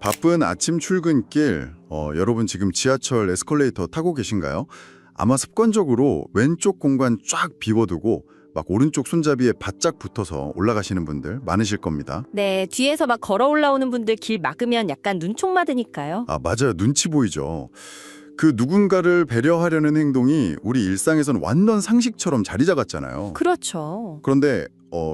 바쁜 아침 출근길, 여러분 지금 지하철 에스컬레이터 타고 계신가요? 아마 습관적으로 왼쪽 공간 쫙 비워두고 막 오른쪽 손잡이에 바짝 붙어서 올라가시는 분들 많으실 겁니다. 네, 뒤에서 막 걸어 올라오는 분들 길 막으면 약간 눈총 맞으니까요. 아, 맞아요. 눈치 보이죠. 그 누군가를 배려하려는 행동이 우리 일상에선 완전 상식처럼 자리 잡았잖아요. 그렇죠. 그런데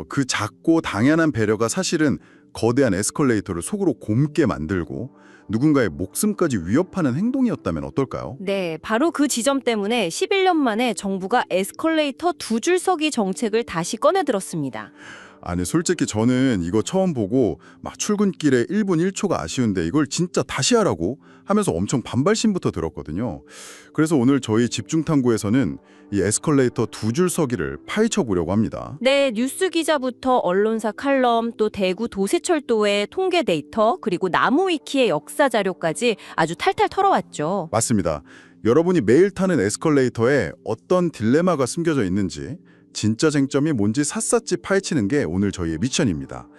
그 작고 당연한 배려가 사실은 거대한 에스컬레이터를 속으로 곪게 만들고 누군가의 목숨까지 위협하는 행동이었다면 어떨까요? 네, 바로 그 지점 때문에 11년 만에 정부가 에스컬레이터 두 줄서기 정책을 다시 꺼내 들었습니다. 아니 솔직히 저는 이거 처음 보고 막 출근길에 1분 1초가 아쉬운데 이걸 진짜 다시 하라고 하면서 엄청 반발심부터 들었거든요. 그래서 오늘 저희 집중탐구에서는 이 에스컬레이터 두 줄 서기를 파헤쳐 보려고 합니다. 네, 뉴스 기자부터 언론사 칼럼, 또 대구 도세철도의 통계 데이터, 그리고 나무위키의 역사 자료까지 아주 탈탈 털어왔죠. 맞습니다. 여러분이 매일 타는 에스컬레이터에 어떤 딜레마가 숨겨져 있는지 진짜 쟁점이 뭔지 샅샅이 파헤치는 게 오늘 저희의 미션입니다.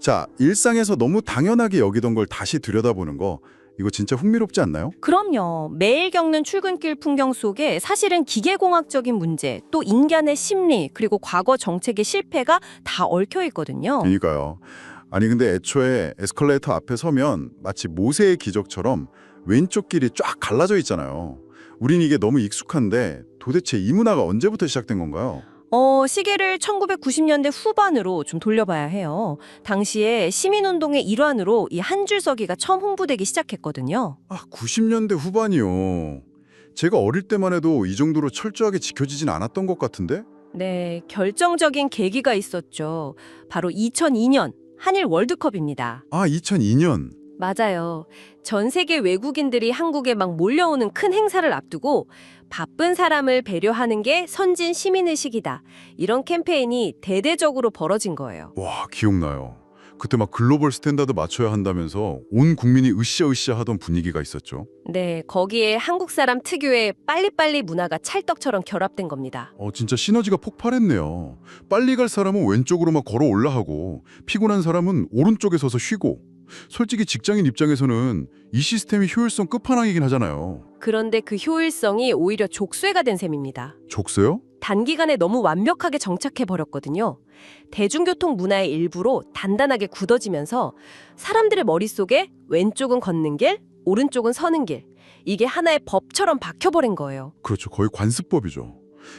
자, 일상에서 너무 당연하게 여기던 걸 다시 들여다보는 거 이거 진짜 흥미롭지 않나요? 그럼요. 매일 겪는 출근길 풍경 속에 사실은 기계공학적인 문제, 또 인간의 심리, 그리고 과거 정책의 실패가 다 얽혀 있거든요. 그러니까요. 아니 근데 애초에 에스컬레이터 앞에 서면 마치 모세의 기적처럼 왼쪽 길이 쫙 갈라져 있잖아요. 우린 이게 너무 익숙한데 도대체 이 문화가 언제부터 시작된 건가요? 시계를 1990년대 후반으로 좀 돌려봐야 해요. 당시에 시민운동의 일환으로 이 한 줄서기가 처음 홍보되기 시작했거든요. 아, 90년대 후반이요. 제가 어릴 때만 해도 이 정도로 철저하게 지켜지진 않았던 것 같은데? 네, 결정적인 계기가 있었죠. 바로 2002년 한일 월드컵입니다. 아, 2002년. 맞아요. 전 세계 외국인들이 한국에 막 몰려오는 큰 행사를 앞두고 바쁜 사람을 배려하는 게 선진 시민의식이다. 이런 캠페인이 대대적으로 벌어진 거예요. 와, 기억나요. 그때 막 글로벌 스탠다드 맞춰야 한다면서 온 국민이 으쌰으쌰 하던 분위기가 있었죠. 네, 거기에 한국 사람 특유의 빨리빨리 문화가 찰떡처럼 결합된 겁니다. 진짜 시너지가 폭발했네요. 빨리 갈 사람은 왼쪽으로 막 걸어 올라가고 피곤한 사람은 오른쪽에 서서 쉬고 솔직히 직장인 입장에서는 이 시스템이 효율성 끝판왕이긴 하잖아요. 그런데 그 효율성이 오히려 족쇄가 된 셈입니다. 족쇄요? 단기간에 너무 완벽하게 정착해버렸거든요. 대중교통 문화의 일부로 단단하게 굳어지면서 사람들의 머릿속에 왼쪽은 걷는 길, 오른쪽은 서는 길, 이게 하나의 법처럼 박혀버린 거예요. 그렇죠. 거의 관습법이죠.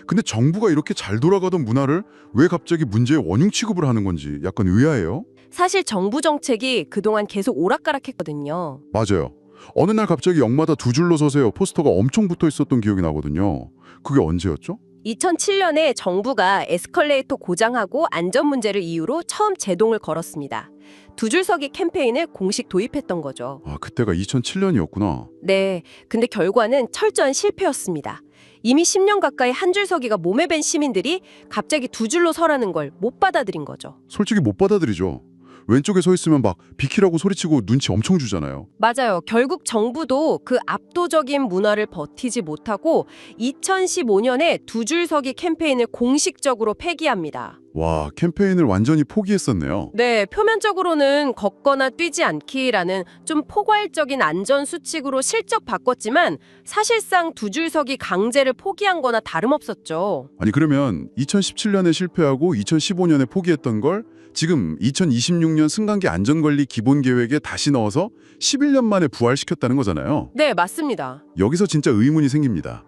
근데 정부가 이렇게 잘 돌아가던 문화를 왜 갑자기 문제의 원흉 취급을 하는 건지 약간 의아해요. 사실 정부 정책이 그동안 계속 오락가락했거든요. 맞아요. 어느 날 갑자기 역마다 두 줄로 서세요 포스터가 엄청 붙어 있었던 기억이 나거든요. 그게 언제였죠? 2007년에 정부가 에스컬레이터 고장하고 안전 문제를 이유로 처음 제동을 걸었습니다. 두 줄서기 캠페인을 공식 도입했던 거죠. 아, 그때가 2007년이었구나. 네, 근데 결과는 철저한 실패였습니다. 이미 10년 가까이 한 줄서기가 몸에 밴 시민들이 갑자기 두 줄로 서라는 걸 못 받아들인 거죠. 솔직히 못 받아들이죠. 왼쪽에 서 있으면 막 비키라고 소리치고 눈치 엄청 주잖아요. 맞아요. 결국 정부도 그 압도적인 문화를 버티지 못하고 2015년에 두 줄서기 캠페인을 공식적으로 폐기합니다. 와, 캠페인을 완전히 포기했었네요. 네, 표면적으로는 걷거나 뛰지 않기라는 좀 포괄적인 안전 수칙으로 실적 바꿨지만 사실상 두 줄서기 강제를 포기한 거나 다름없었죠. 아니 그러면 2017년에 실패하고 2015년에 포기했던 걸 지금 2026년 승강기 안전관리 기본계획에 다시 넣어서 11년 만에 부활시켰다는 거잖아요. 네, 맞습니다. 여기서 진짜 의문이 생깁니다.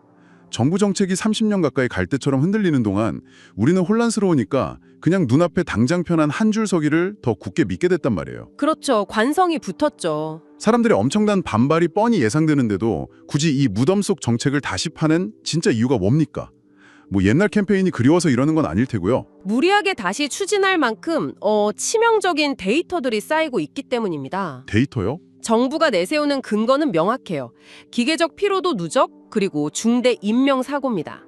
정부 정책이 30년 가까이 갈 때처럼 흔들리는 동안 우리는 혼란스러우니까 그냥 눈앞에 당장 편한 한 줄 서기를 더 굳게 믿게 됐단 말이에요. 그렇죠. 관성이 붙었죠. 사람들의 엄청난 반발이 뻔히 예상되는데도 굳이 이 무덤 속 정책을 다시 파는 진짜 이유가 뭡니까? 뭐 옛날 캠페인이 그리워서 이러는 건 아닐 테고요. 무리하게 다시 추진할 만큼 치명적인 데이터들이 쌓이고 있기 때문입니다. 데이터요? 정부가 내세우는 근거는 명확해요. 기계적 피로도 누적, 그리고 중대 인명사고입니다.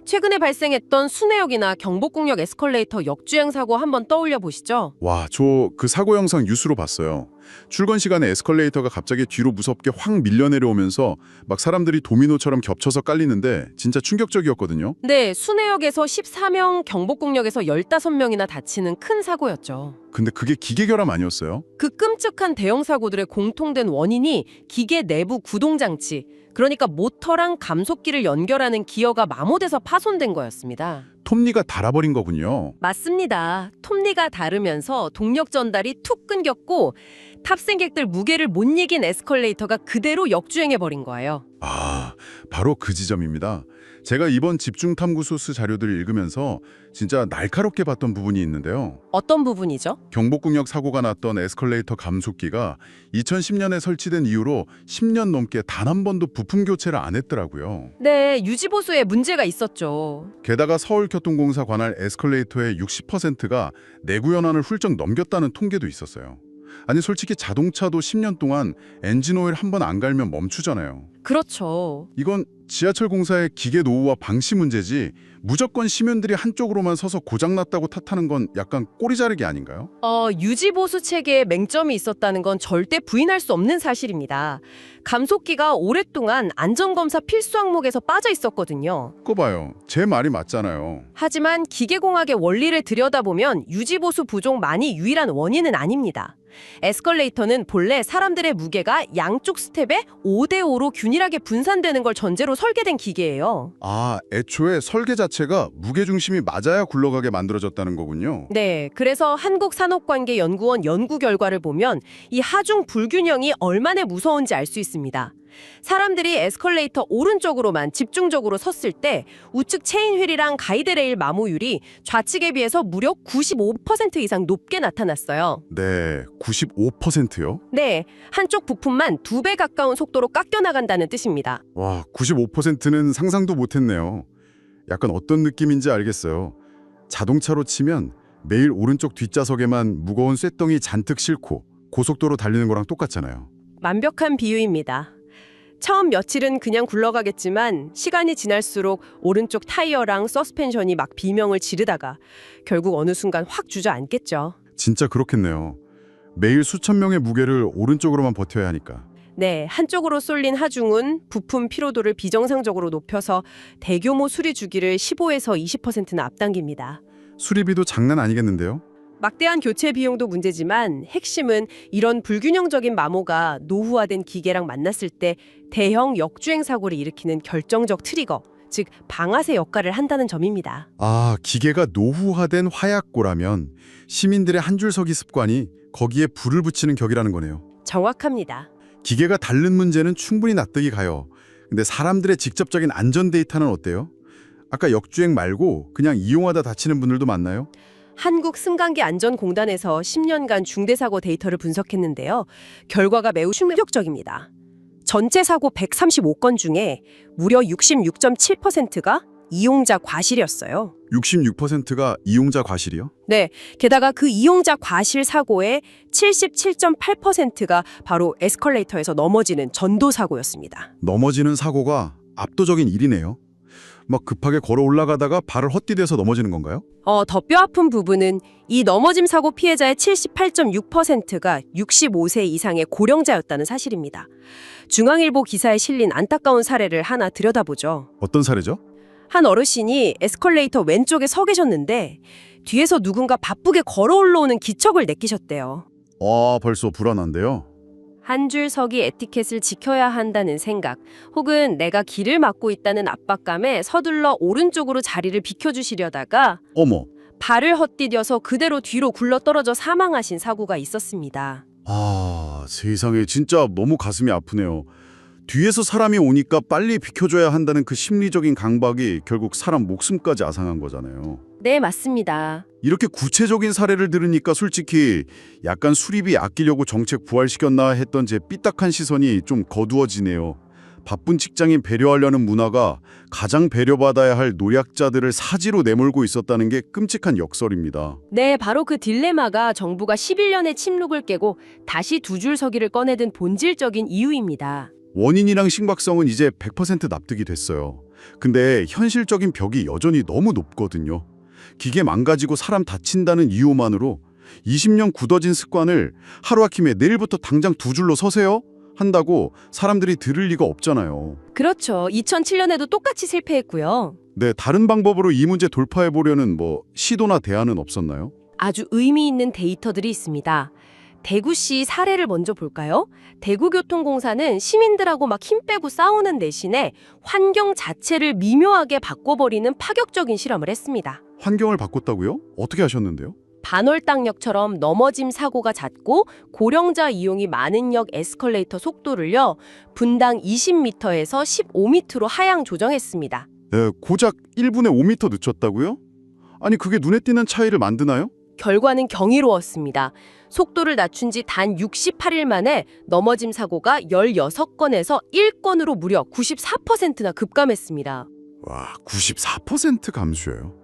최근에 발생했던 순회역이나 경복궁역 에스컬레이터 역주행 사고 한번 떠올려 보시죠. 와, 저 그 사고 영상 뉴스로 봤어요. 출근 시간에 에스컬레이터가 갑자기 뒤로 무섭게 확 밀려 내려오면서 막 사람들이 도미노처럼 겹쳐서 깔리는데 진짜 충격적이었거든요. 네, 순회역에서 14명, 경복궁역에서 15명이나 다치는 큰 사고였죠. 근데 그게 기계 결함 아니었어요? 그 끔찍한 대형 사고들의 공통된 원인이 기계 내부 구동장치, 그러니까 모터랑 감속기를 연결하는 기어가 마모돼서 파손된 거였습니다. 톱니가 닳아버린 거군요. 맞습니다. 톱니가 닳으면서 동력 전달이 툭 끊겼고 탑승객들 무게를 못 이긴 에스컬레이터가 그대로 역주행해버린 거예요. 아, 바로 그 지점입니다. 제가 이번 집중탐구소스 자료들을 읽으면서 진짜 날카롭게 봤던 부분이 있는데요. 어떤 부분이죠? 경복궁역 사고가 났던 에스컬레이터 감속기가 2010년에 설치된 이후로 10년 넘게 단 한 번도 부품 교체를 안 했더라고요. 네, 유지보수에 문제가 있었죠. 게다가 서울교통공사 관할 에스컬레이터의 60%가 내구 연한을 훌쩍 넘겼다는 통계도 있었어요. 아니 솔직히 자동차도 10년 동안 엔진 오일 한 번 안 갈면 멈추잖아요. 그렇죠. 이건 지하철 공사의 기계 노후와 방시 문제지 무조건 시민들이 한쪽으로만 서서 고장났다고 탓하는 건 약간 꼬리 자르기 아닌가요? 유지보수 체계에 맹점이 있었다는 건 절대 부인할 수 없는 사실입니다. 감속기가 오랫동안 안전검사 필수 항목에서 빠져 있었거든요. 그거 봐요. 제 말이 맞잖아요. 하지만 기계공학의 원리를 들여다보면 유지보수 부족만이 유일한 원인은 아닙니다. 에스컬레이터는 본래 사람들의 무게가 양쪽 스텝에 5대5로 균일하게 분산되는 걸 전제로 설계된 기계예요. 아, 애초에 설계 자체가 무게중심이 맞아야 굴러가게 만들어졌다는 거군요. 네, 그래서 한국산업관계연구원 연구 결과를 보면 이 하중 불균형이 얼마나 무서운지 알 수 있습니다. 사람들이 에스컬레이터 오른쪽으로만 집중적으로 섰을 때 우측 체인 휠이랑 가이드레일 마모율이 좌측에 비해서 무려 95% 이상 높게 나타났어요. 네, 95%요? 네, 한쪽 부품만 2배 가까운 속도로 깎여나간다는 뜻입니다. 와, 95%는 상상도 못했네요. 약간 어떤 느낌인지 알겠어요. 자동차로 치면 매일 오른쪽 뒷좌석에만 무거운 쇳덩이 잔뜩 싣고 고속도로 달리는 거랑 똑같잖아요. 완벽한 비유입니다. 처음 며칠은 그냥 굴러가겠지만 시간이 지날수록 오른쪽 타이어랑 서스펜션이 막 비명을 지르다가 결국 어느 순간 확 주저앉겠죠. 진짜 그렇겠네요. 매일 수천 명의 무게를 오른쪽으로만 버텨야 하니까. 네, 한쪽으로 쏠린 하중은 부품 피로도를 비정상적으로 높여서 대규모 수리 주기를 15에서 20%나 앞당깁니다. 수리비도 장난 아니겠는데요? 막대한 교체 비용도 문제지만 핵심은 이런 불균형적인 마모가 노후화된 기계랑 만났을 때 대형 역주행 사고를 일으키는 결정적 트리거, 즉 방아쇠 역할을 한다는 점입니다. 아, 기계가 노후화된 화약고라면 시민들의 한 줄 서기 습관이 거기에 불을 붙이는 격이라는 거네요. 정확합니다. 기계가 다른 문제는 충분히 납득이 가요. 근데 사람들의 직접적인 안전 데이터는 어때요? 아까 역주행 말고 그냥 이용하다 다치는 분들도 많나요? 한국승강기안전공단에서 10년간 중대사고 데이터를 분석했는데요. 결과가 매우 충격적입니다. 전체 사고 135건 중에 무려 66.7%가 이용자 과실이었어요. 66%가 이용자 과실이요? 네, 게다가 그 이용자 과실 사고의 77.8%가 바로 에스컬레이터에서 넘어지는 전도 사고였습니다. 넘어지는 사고가 압도적인 1위네요. 막 급하게 걸어 올라가다가 발을 헛디뎌서 넘어지는 건가요? 더 뼈아픈 부분은 이 넘어짐 사고 피해자의 78.6%가 65세 이상의 고령자였다는 사실입니다. 중앙일보 기사에 실린 안타까운 사례를 하나 들여다보죠. 어떤 사례죠? 한 어르신이 에스컬레이터 왼쪽에 서 계셨는데 뒤에서 누군가 바쁘게 걸어 올라오는 기척을 느끼셨대요. 벌써 불안한데요. 한 줄 서기 에티켓을 지켜야 한다는 생각, 혹은 내가 길을 막고 있다는 압박감에 서둘러 오른쪽으로 자리를 비켜주시려다가 어머, 발을 헛디뎌서 그대로 뒤로 굴러떨어져 사망하신 사고가 있었습니다. 세상에 진짜 너무 가슴이 아프네요. 뒤에서 사람이 오니까 빨리 비켜줘야 한다는 그 심리적인 강박이 결국 사람 목숨까지 앗아간 거잖아요. 네, 맞습니다. 이렇게 구체적인 사례를 들으니까 솔직히 약간 수리비 아끼려고 정책 부활시켰나 했던 제 삐딱한 시선이 좀 거두어지네요. 바쁜 직장인 배려하려는 문화가 가장 배려받아야 할 노약자들을 사지로 내몰고 있었다는 게 끔찍한 역설입니다. 네, 바로 그 딜레마가 정부가 11년의 침묵을 깨고 다시 두 줄 서기를 꺼내든 본질적인 이유입니다. 원인이랑 심각성은 이제 100% 납득이 됐어요. 근데 현실적인 벽이 여전히 너무 높거든요. 기계 망가지고 사람 다친다는 이유만으로 20년 굳어진 습관을 하루아침에 내일부터 당장 두 줄로 서세요? 한다고 사람들이 들을 리가 없잖아요. 그렇죠. 2007년에도 똑같이 실패했고요. 네, 다른 방법으로 이 문제 돌파해 보려는 시도나 대안은 없었나요? 아주 의미 있는 데이터들이 있습니다. 대구시 사례를 먼저 볼까요? 대구교통공사는 시민들하고 막 힘 빼고 싸우는 대신에 환경 자체를 미묘하게 바꿔버리는 파격적인 실험을 했습니다. 환경을 바꿨다고요? 어떻게 하셨는데요? 반월당역처럼 넘어짐 사고가 잦고 고령자 이용이 많은 역 에스컬레이터 속도를요, 분당 20m에서 15m로 하향 조정했습니다. 네, 고작 1분에 5m 늦췄다고요? 아니 그게 눈에 띄는 차이를 만드나요? 결과는 경이로웠습니다. 속도를 낮춘 지 단 68일 만에 넘어짐 사고가 16건에서 1건으로 무려 94%나 급감했습니다. 와, 94% 감소예요.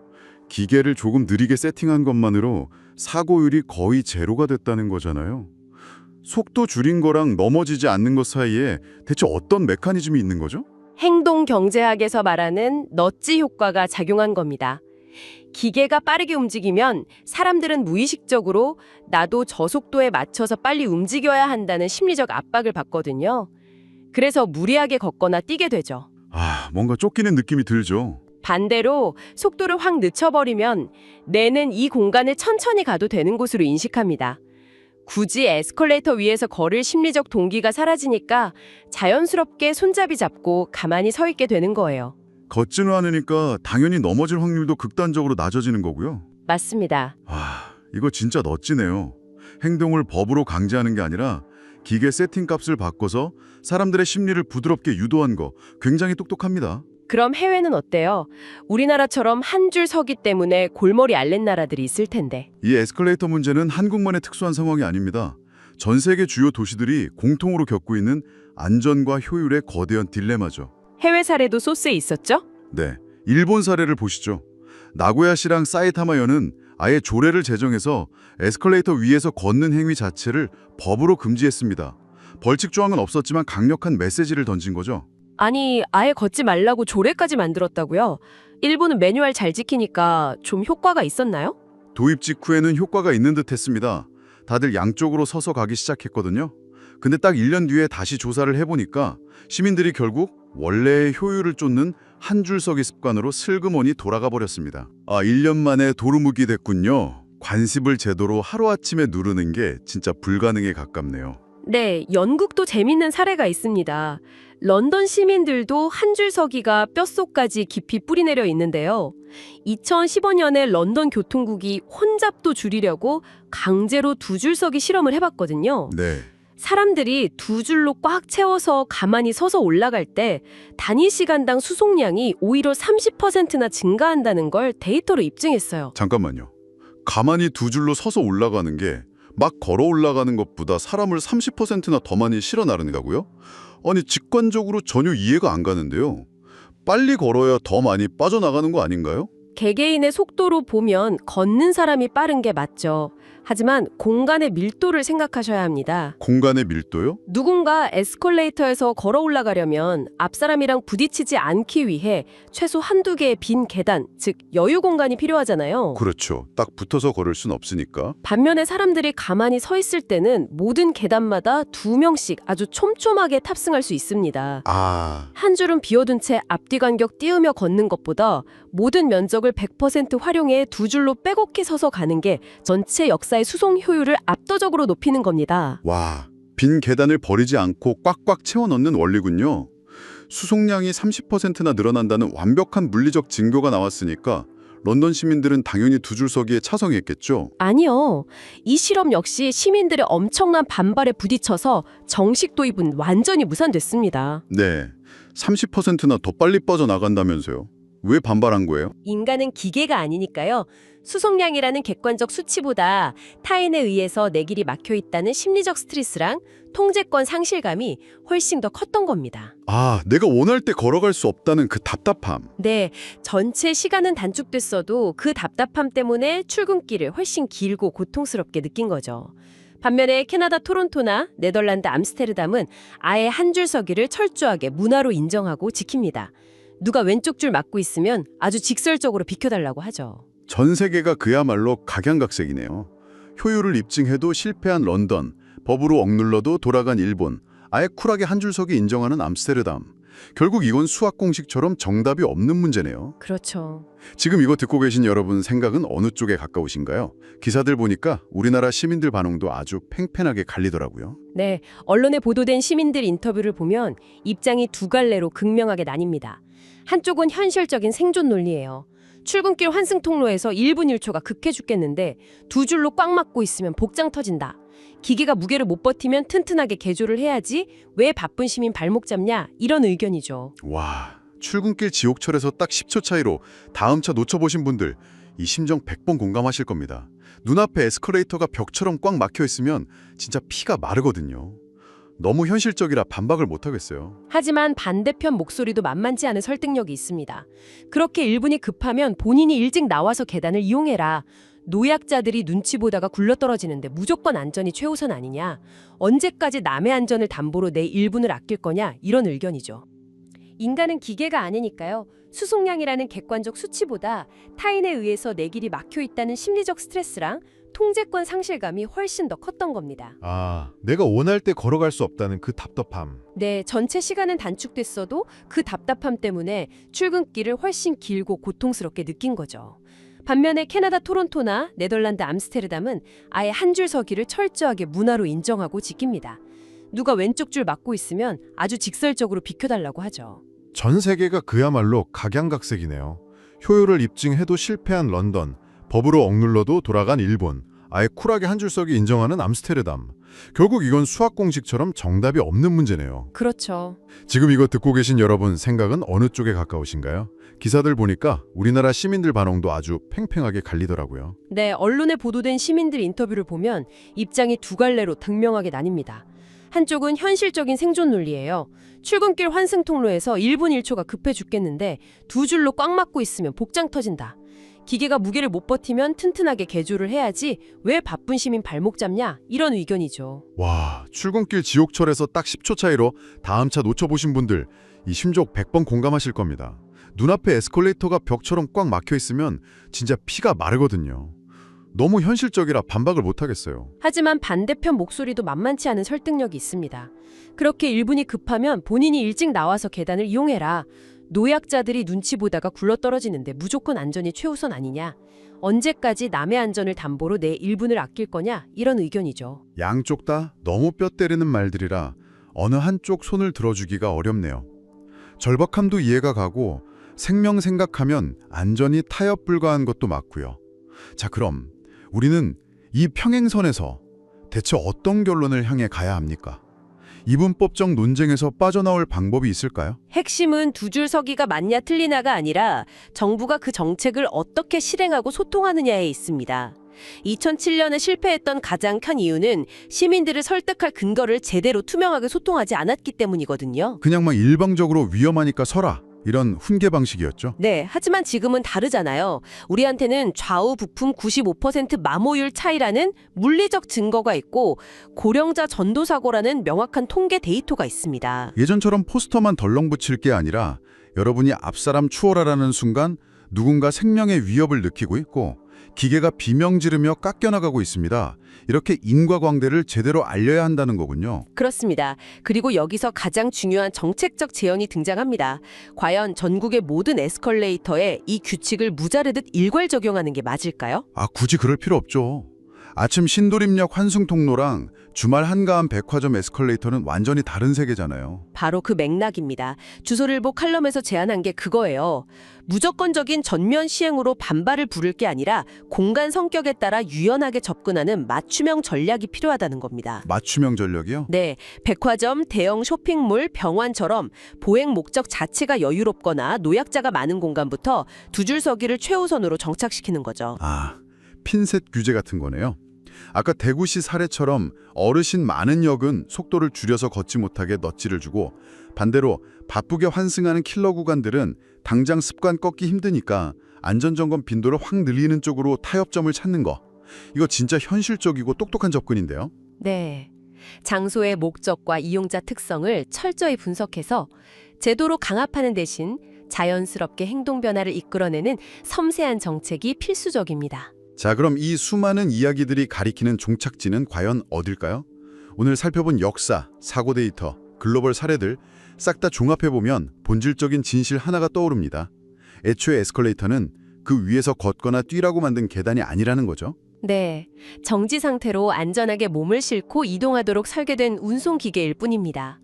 기계를 조금 느리게 세팅한 것만으로 사고율이 거의 제로가 됐다는 거잖아요. 속도 줄인 거랑 넘어지지 않는 것 사이에 대체 어떤 메커니즘이 있는 거죠? 행동경제학에서 말하는 넛지 효과가 작용한 겁니다. 기계가 빠르게 움직이면 사람들은 무의식적으로 나도 저 속도에 맞춰서 빨리 움직여야 한다는 심리적 압박을 받거든요. 그래서 무리하게 걷거나 뛰게 되죠. 아, 뭔가 쫓기는 느낌이 들죠. 반대로 속도를 확 늦춰버리면 뇌는 이 공간을 천천히 가도 되는 곳으로 인식합니다. 굳이 에스컬레이터 위에서 걸을 심리적 동기가 사라지니까 자연스럽게 손잡이 잡고 가만히 서 있게 되는 거예요. 걷지는 않으니까 당연히 넘어질 확률도 극단적으로 낮아지는 거고요. 맞습니다. 와, 이거 진짜 멋지네요. 행동을 법으로 강제하는 게 아니라 기계 세팅 값을 바꿔서 사람들의 심리를 부드럽게 유도한 거 굉장히 똑똑합니다. 그럼 해외는 어때요? 우리나라처럼 한 줄 서기 때문에 골머리 앓는 나라들이 있을 텐데. 이 에스컬레이터 문제는 한국만의 특수한 상황이 아닙니다. 전 세계 주요 도시들이 공통으로 겪고 있는 안전과 효율의 거대한 딜레마죠. 해외 사례도 소스에 있었죠? 네, 일본 사례를 보시죠. 나고야시랑 사이타마현은 아예 조례를 제정해서 에스컬레이터 위에서 걷는 행위 자체를 법으로 금지했습니다. 벌칙 조항은 없었지만 강력한 메시지를 던진 거죠. 아니, 아예 걷지 말라고 조례까지 만들었다고요? 일본은 매뉴얼 잘 지키니까 좀 효과가 있었나요? 도입 직후에는 효과가 있는 듯 했습니다. 다들 양쪽으로 서서 가기 시작했거든요. 근데 딱 1년 뒤에 다시 조사를 해보니까 시민들이 결국 원래의 효율을 쫓는 한 줄 서기 습관으로 슬그머니 돌아가 버렸습니다. 아, 1년 만에 도루묵이 됐군요. 관습을 제대로 하루아침에 누르는 게 진짜 불가능에 가깝네요. 네, 영국도 재밌는 사례가 있습니다. 런던 시민들도 한 줄 서기가 뼛속까지 깊이 뿌리내려 있는데요. 2015년에 런던 교통국이 혼잡도 줄이려고 강제로 두 줄 서기 실험을 해봤거든요. 네. 사람들이 두 줄로 꽉 채워서 가만히 서서 올라갈 때 단위 시간당 수송량이 오히려 30%나 증가한다는 걸 데이터로 입증했어요. 잠깐만요. 가만히 두 줄로 서서 올라가는 게 막 걸어 올라가는 것보다 사람을 30%나 더 많이 실어 나른다고요? 아니, 직관적으로 전혀 이해가 안 가는데요. 빨리 걸어야 더 많이 빠져나가는 거 아닌가요? 개개인의 속도로 보면 걷는 사람이 빠른 게 맞죠. 하지만 공간의 밀도를 생각하셔야 합니다. 공간의 밀도요? 누군가 에스컬레이터에서 걸어 올라가려면 앞사람이랑 부딪히지 않기 위해 최소 한두 개의 빈 계단, 즉 여유 공간이 필요하잖아요. 그렇죠. 딱 붙어서 걸을 순 없으니까. 반면에 사람들이 가만히 서 있을 때는 모든 계단마다 2명씩 아주 촘촘하게 탑승할 수 있습니다. 아, 한 줄은 비워둔 채 앞뒤 간격 띄우며 걷는 것보다 모든 면적을 100% 활용해 두 줄로 빼곡히 서서 가는 게 전체 역사의 수송 효율을 압도적으로 높이는 겁니다. 와, 빈 계단을 버리지 않고 꽉꽉 채워 넣는 원리군요. 수송량이 30%나 늘어난다는 완벽한 물리적 징표가 나왔으니까 런던 시민들은 당연히 두 줄 서기에 차성했겠죠. 아니요. 이 실험 역시 시민들의 엄청난 반발에 부딪혀서 정식 도입은 완전히 무산됐습니다. 네, 30%나 더 빨리 빠져나간다면서요. 왜 반발한 거예요? 인간은 기계가 아니니까요. 수송량이라는 객관적 수치보다 타인에 의해서 내 길이 막혀 있다는 심리적 스트레스랑 통제권 상실감이 훨씬 더 컸던 겁니다. 아, 내가 원할 때 걸어갈 수 없다는 그 답답함. 네, 전체 시간은 단축됐어도 그 답답함 때문에 출근길을 훨씬 길고 고통스럽게 느낀 거죠. 반면에 캐나다 토론토나 네덜란드 암스테르담은 아예 한 줄 서기를 철저하게 문화로 인정하고 지킵니다. 누가 왼쪽 줄 막고 있으면 아주 직설적으로 비켜달라고 하죠. 전 세계가 그야말로 각양각색이네요. 효율을 입증해도 실패한 런던, 법으로 억눌러도 돌아간 일본, 아예 쿨하게 한 줄서기 인정하는 암스테르담. 결국 이건 수학 공식처럼 정답이 없는 문제네요. 그렇죠. 지금 이거 듣고 계신 여러분 생각은 어느 쪽에 가까우신가요? 기사들 보니까 우리나라 시민들 반응도 아주 팽팽하게 갈리더라고요. 네, 언론에 보도된 시민들 인터뷰를 보면 입장이 두 갈래로 극명하게 나뉩니다. 한쪽은 현실적인 생존 논리예요. 출근길 환승 통로에서 1분 1초가 극해 죽겠는데 두 줄로 꽉 막고 있으면 복장 터진다. 기계가 무게를 못 버티면 튼튼하게 개조를 해야지 왜 바쁜 시민 발목 잡냐 이런 의견이죠. 와, 출근길 지옥철에서 딱 10초 차이로 다음 차 놓쳐보신 분들 이 심정 100번 공감하실 겁니다. 눈앞에 에스컬레이터가 벽처럼 꽉 막혀 있으면 진짜 피가 마르거든요. 너무 현실적이라 반박을 못하겠어요. 하지만 반대편 목소리도 만만치 않은 설득력이 있습니다. 그렇게 1분이 급하면 본인이 일찍 나와서 계단을 이용해라. 노약자들이 눈치 보다가 굴러떨어지는데 무조건 안전이 최우선 아니냐. 언제까지 남의 안전을 담보로 내 1분을 아낄 거냐. 이런 의견이죠. 인간은 기계가 아니니까요. 수송량이라는 객관적 수치보다 타인에 의해서 내 길이 막혀 있다는 심리적 스트레스랑 통제권 상실감이 훨씬 더 컸던 겁니다. 아, 내가 원할 때 걸어갈 수 없다는 그 답답함. 네, 전체 시간은 단축됐어도 그 답답함 때문에 출근길을 훨씬 길고 고통스럽게 느낀 거죠. 반면에 캐나다 토론토나 네덜란드 암스테르담은 아예 한 줄 서기를 철저하게 문화로 인정하고 지킵니다. 누가 왼쪽 줄 막고 있으면 아주 직설적으로 비켜달라고 하죠. 전 세계가 그야말로 각양각색이네요. 효율을 입증해도 실패한 런던, 법으로 억눌러도 돌아간 일본, 아예 쿨하게 한 줄서기 인정하는 암스테르담. 결국 이건 수학 공식처럼 정답이 없는 문제네요. 그렇죠. 지금 이거 듣고 계신 여러분 생각은 어느 쪽에 가까우신가요? 기사들 보니까 우리나라 시민들 반응도 아주 팽팽하게 갈리더라고요. 네, 언론에 보도된 시민들 인터뷰를 보면 입장이 두 갈래로 극명하게 나뉩니다. 한쪽은 현실적인 생존 논리예요. 출근길 환승 통로에서 1분 1초가 급해 죽겠는데 두 줄로 꽉 막고 있으면 복장 터진다. 기계가 무게를 못 버티면 튼튼하게 개조를 해야지 왜 바쁜 시민 발목 잡냐 이런 의견이죠. 와, 출근길 지옥철에서 딱 10초 차이로 다음 차 놓쳐보신 분들 이 심정 100번 공감하실 겁니다. 눈앞에 에스컬레이터가 벽처럼 꽉 막혀 있으면 진짜 피가 마르거든요. 너무 현실적이라 반박을 못하겠어요. 하지만 반대편 목소리도 만만치 않은 설득력이 있습니다. 그렇게 1분이 급하면 본인이 일찍 나와서 계단을 이용해라. 노약자들이 눈치 보다가 굴러떨어지는데 무조건 안전이 최우선 아니냐. 언제까지 남의 안전을 담보로 내 1분을 아낄 거냐 이런 의견이죠. 양쪽 다 너무 뼈 때리는 말들이라 어느 한쪽 손을 들어주기가 어렵네요. 절박함도 이해가 가고 생명 생각하면 안전이 타협 불가한 것도 맞고요. 자, 그럼 우리는 이 평행선에서 대체 어떤 결론을 향해 가야 합니까? 이분법적 논쟁에서 빠져나올 방법이 있을까요? 핵심은 두 줄 서기가 맞냐 틀리냐가 아니라 정부가 그 정책을 어떻게 실행하고 소통하느냐에 있습니다. 2007년에 실패했던 가장 큰 이유는 시민들을 설득할 근거를 제대로 투명하게 소통하지 않았기 때문이거든요. 그냥 막 일방적으로 위험하니까 서라, 이런 훈계 방식이었죠. 네, 하지만 지금은 다르잖아요. 우리한테는 좌우 부품 95% 마모율 차이라는 물리적 증거가 있고 고령자 전도 사고라는 명확한 통계 데이터가 있습니다. 예전처럼 포스터만 덜렁 붙일 게 아니라 여러분이 앞사람 추월하라는 순간 누군가 생명의 위협을 느끼고 있고 기계가 비명 지르며 깎여나가고 있습니다. 이렇게 인과관계를 제대로 알려야 한다는 거군요. 그렇습니다. 그리고 여기서 가장 중요한 정책적 제언이 등장합니다. 과연 전국의 모든 에스컬레이터에 이 규칙을 무자르듯 일괄 적용하는 게 맞을까요? 아, 굳이 그럴 필요 없죠. 아침 신도림역 환승통로랑 주말 한가한 백화점 에스컬레이터는 완전히 다른 세계잖아요. 바로 그 맥락입니다. 주소일보 칼럼에서 제안한 게 그거예요. 무조건적인 전면 시행으로 반발을 부를 게 아니라 공간 성격에 따라 유연하게 접근하는 맞춤형 전략이 필요하다는 겁니다. 맞춤형 전략이요? 네, 백화점, 대형 쇼핑몰, 병원처럼 보행 목적 자체가 여유롭거나 노약자가 많은 공간부터 두 줄 서기를 최우선으로 정착시키는 거죠. 아, 핀셋 규제 같은 거네요. 아까 대구시 사례처럼 어르신 많은 역은 속도를 줄여서 걷지 못하게 넛지를 주고 반대로 바쁘게 환승하는 킬러 구간들은 당장 습관 꺾기 힘드니까 안전점검 빈도를 확 늘리는 쪽으로 타협점을 찾는 거. 이거 진짜 현실적이고 똑똑한 접근인데요. 네, 장소의 목적과 이용자 특성을 철저히 분석해서 제도로 강압하는 대신 자연스럽게 행동 변화를 이끌어내는 섬세한 정책이 필수적입니다. 자, 그럼 이 수많은 이야기들이 가리키는 종착지는 과연 어딜까요? 오늘 살펴본 역사, 사고 데이터, 글로벌 사례들 싹 다 종합해보면 본질적인 진실 하나가 떠오릅니다. 애초에 에스컬레이터는 그 위에서 걷거나 뛰라고 만든 계단이 아니라는 거죠. 네, 정지 상태로 안전하게 몸을 싣고 이동하도록 설계된 운송기계일 뿐입니다.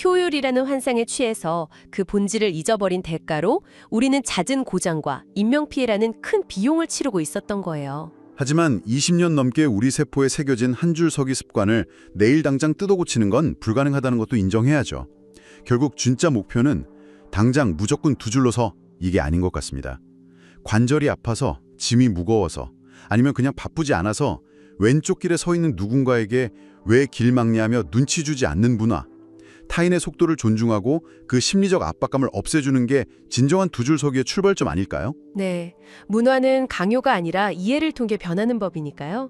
효율이라는 환상에 취해서 그 본질을 잊어버린 대가로 우리는 잦은 고장과 인명피해라는 큰 비용을 치르고 있었던 거예요. 하지만 20년 넘게 우리 세포에 새겨진 한 줄 서기 습관을 내일 당장 뜯어 고치는 건 불가능하다는 것도 인정해야죠. 결국 진짜 목표는 당장 무조건 두 줄로 서 이게 아닌 것 같습니다. 관절이 아파서, 짐이 무거워서, 아니면 그냥 바쁘지 않아서 왼쪽 길에 서 있는 누군가에게 왜 길 막냐며 눈치 주지 않는 문화, 타인의 속도를 존중하고 그 심리적 압박감을 없애주는 게 진정한 두 줄 서기의 출발점 아닐까요? 네, 문화는 강요가 아니라 이해를 통해 변하는 법이니까요.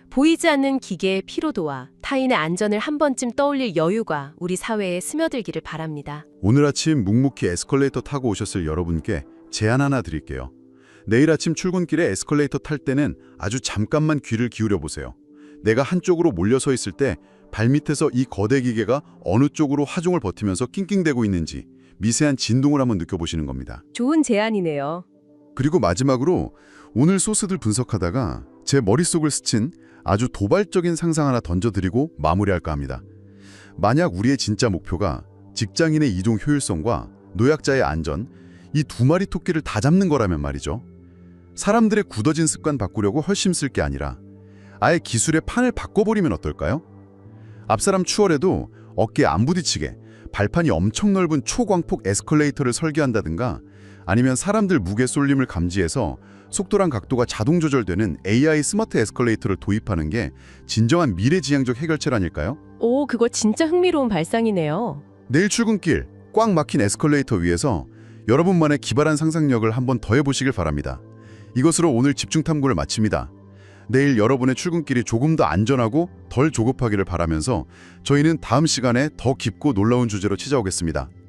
보이지 않는 기계의 피로도와 타인의 안전을 한 번쯤 떠올릴 여유가 우리 사회에 스며들기를 바랍니다. 오늘 아침 묵묵히 에스컬레이터 타고 오셨을 여러분께 제안 하나 드릴게요. 내일 아침 출근길에 에스컬레이터 탈 때는 아주 잠깐만 귀를 기울여 보세요. 내가 한쪽으로 몰려서 있을 때 발밑에서 이 거대 기계가 어느 쪽으로 하중을 버티면서 낑낑대고 있는지 미세한 진동을 한번 느껴보시는 겁니다. 좋은 제안이네요. 그리고 마지막으로 오늘 소스들 분석하다가 제 머릿속을 스친 아주 도발적인 상상 하나 던져드리고 마무리할까 합니다. 만약 우리의 진짜 목표가 직장인의 이동 효율성과 노약자의 안전, 이 두 마리 토끼를 다 잡는 거라면 말이죠. 사람들의 굳어진 습관 바꾸려고 헐심 쓸 게 아니라 아예 기술의 판을 바꿔버리면 어떨까요? 앞사람 추월에도 어깨에 안 부딪히게 발판이 엄청 넓은 초광폭 에스컬레이터를 설계한다든가, 아니면 사람들 무게 쏠림을 감지해서 속도랑 각도가 자동 조절되는 AI 스마트 에스컬레이터를 도입하는 게 진정한 미래지향적 해결책 아닐까요? 오, 그거 진짜 흥미로운 발상이네요. 내일 출근길 꽉 막힌 에스컬레이터 위에서 여러분만의 기발한 상상력을 한번 더해보시길 바랍니다. 이것으로 오늘 집중 탐구를 마칩니다. 내일 여러분의 출근길이 조금 더 안전하고 덜 조급하기를 바라면서 저희는 다음 시간에 더 깊고 놀라운 주제로 찾아오겠습니다.